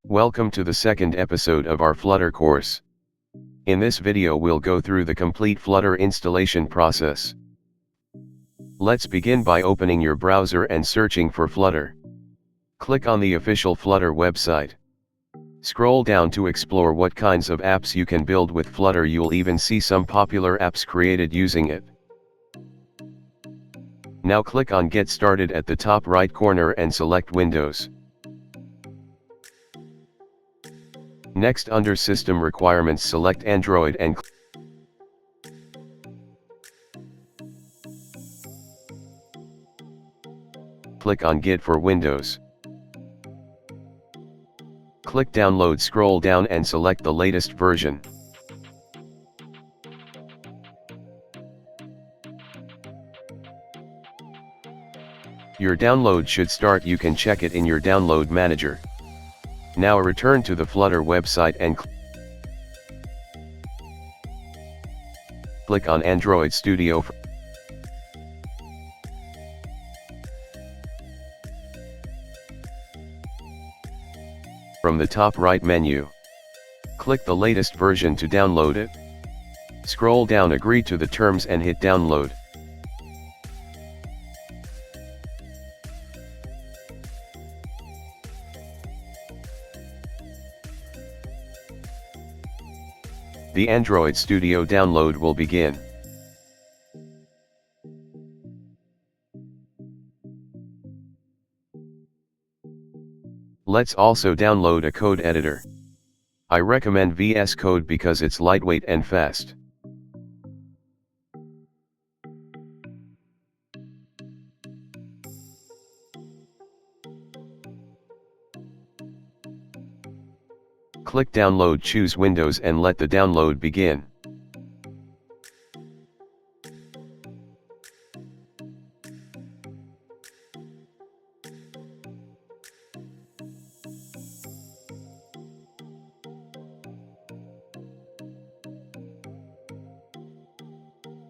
Welcome to the second episode of our Flutter course. In this video we'll go through the complete Flutter installation process. Let's begin by opening your browser and searching for Flutter. Click on the official Flutter website. Scroll down to explore what kinds of apps you can build with Flutter. You'll even see some popular apps created using it. Now click on Get Started at the top right corner and select Windows. Next, under System Requirements, select Android and click on Git for Windows. Click Download, scroll down and select the latest version. Your download should start. You can check it in your download manager. Now return to the Flutter website and click on Android Studio. From the top right menu, click the latest version to download it. Scroll down, agree to the terms and hit download. The Android Studio download will begin. Let's also download a code editor. I recommend VS Code because it's lightweight and fast. Click Download, choose Windows and let the download begin.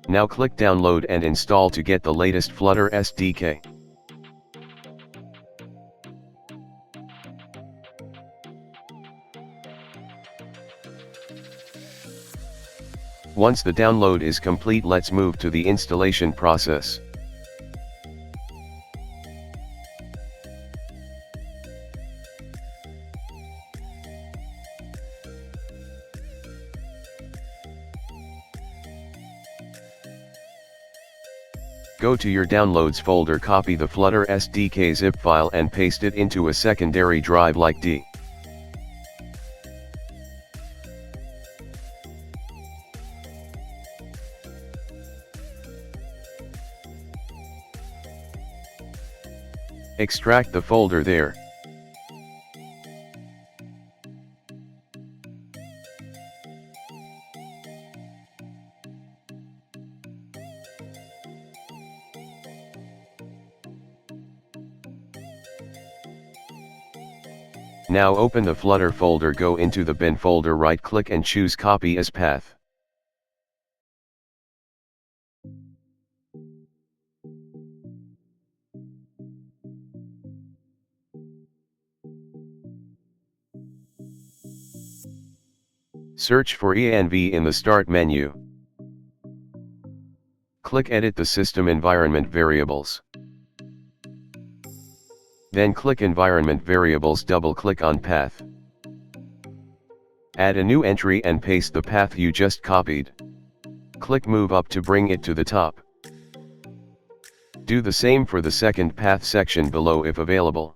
Now click Download and install to get the latest Flutter SDK. Once the download is complete, let's move to the installation process. Go to your Downloads folder, copy the Flutter SDK zip file and paste it into a secondary drive like D. Extract the folder there. Now open the Flutter folder, go into the bin folder, right click and choose Copy as Path. Search for env in the Start menu. Click Edit the System Environment Variables. Then click Environment Variables, double-click on Path. Add a new entry and paste the path you just copied. Click Move Up to bring it to the top. Do the same for the second path section below if available.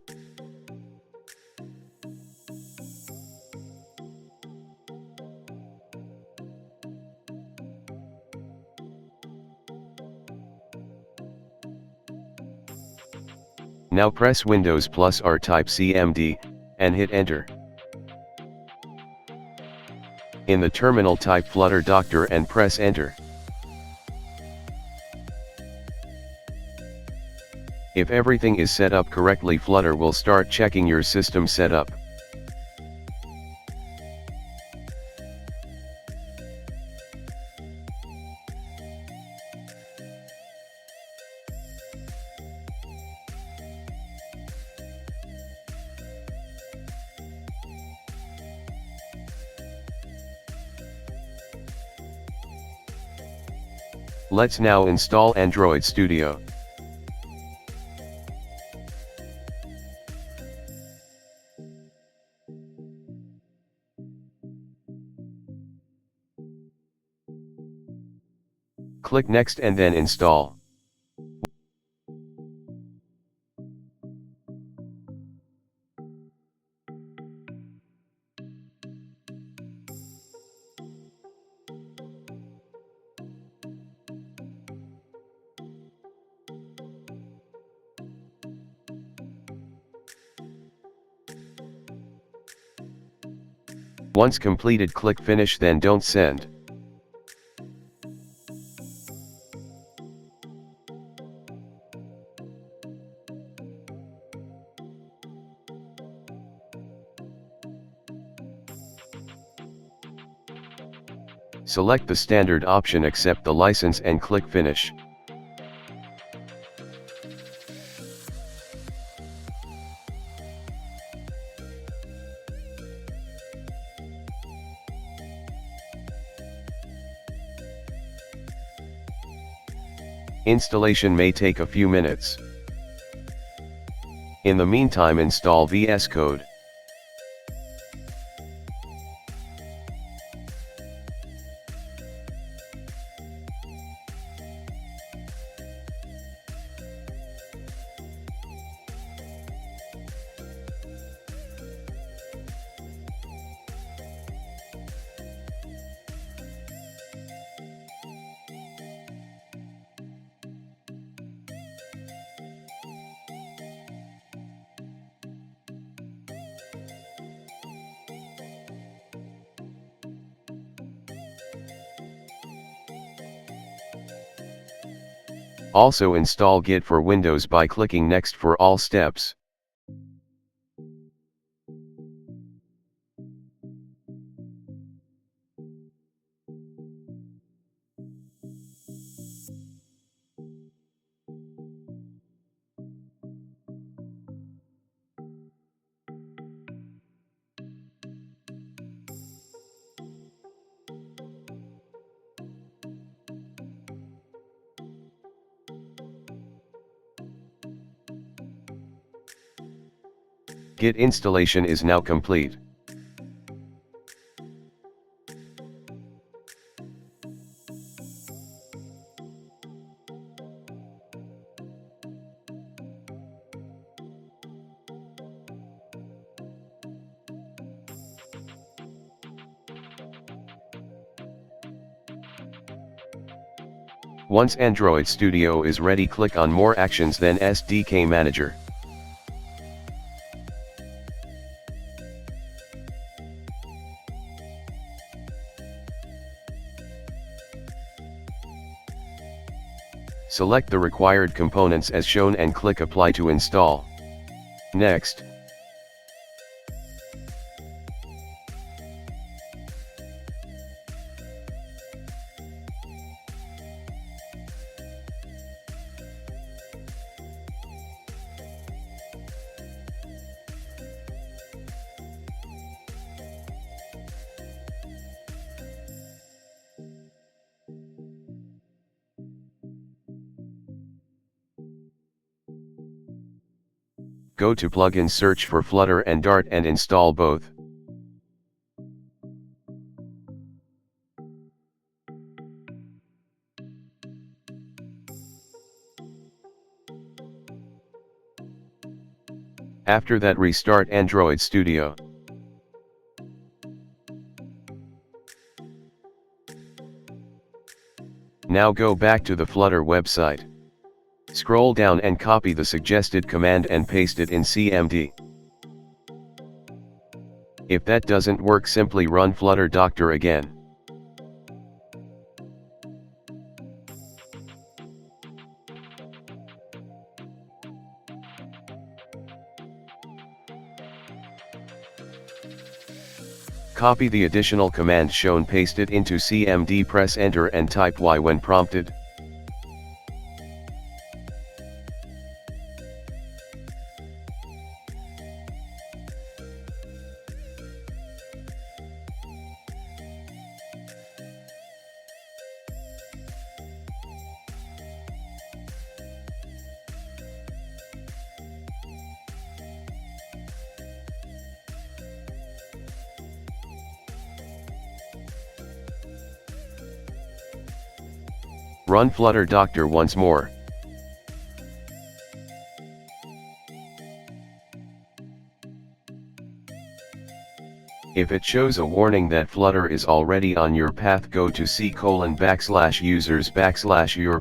Now press Windows plus R, type CMD, and hit Enter. In the terminal, type Flutter Doctor and press Enter. If everything is set up correctly, Flutter will start checking your system setup. Let's now install Android Studio. Click Next and then Install. Once completed, click Finish, then don't send. Select the standard option, accept the license and click Finish. Installation may take a few minutes. In the meantime, install VS Code. Also install Git for Windows by clicking Next for all steps. Git installation is now complete. Once Android Studio is ready, click on More Actions, then SDK Manager. Select the required components as shown and click Apply to install. Next. Go to Plugins, search for Flutter and Dart and install both. After that, restart Android Studio. Now go back to the Flutter website. Scroll down and copy the suggested command and paste it in CMD. If that doesn't work, simply run Flutter Doctor again. Copy the additional command shown, paste it into CMD, press enter and type Y when prompted. Run Flutter Doctor once more. If it shows a warning that Flutter is already on your path, go to c:\users\your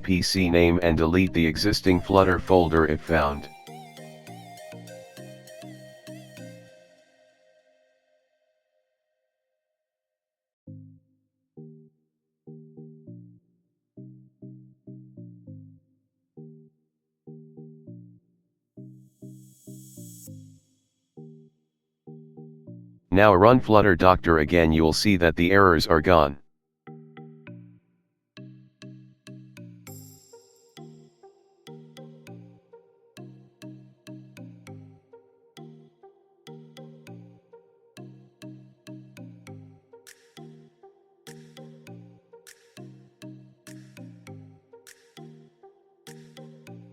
PC name and delete the existing Flutter folder it found. Now run Flutter Doctor again, you'll see that the errors are gone.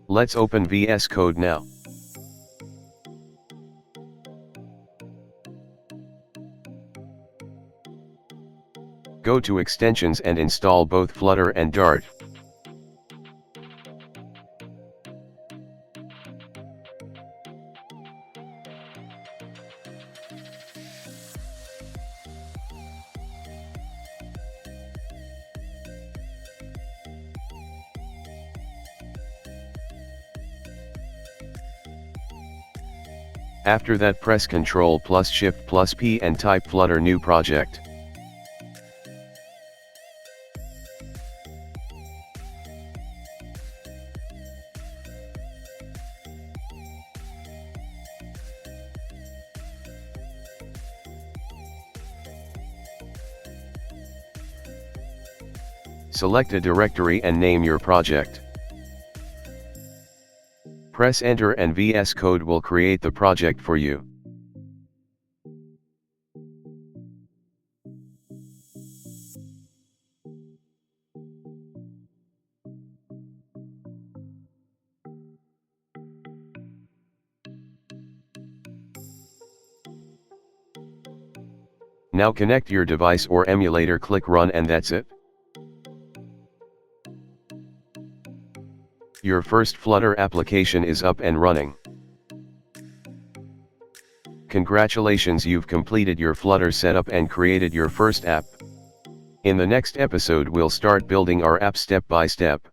Let's open VS Code now. Go to Extensions and install both Flutter and Dart. After that, press Ctrl+Shift+P and type Flutter New Project. Select a directory and name your project. Press Enter and VS Code will create the project for you. Now connect your device or emulator, click Run, and that's it. Your first Flutter application is up and running. Congratulations, you've completed your Flutter setup and created your first app. In the next episode, we'll start building our app step by step.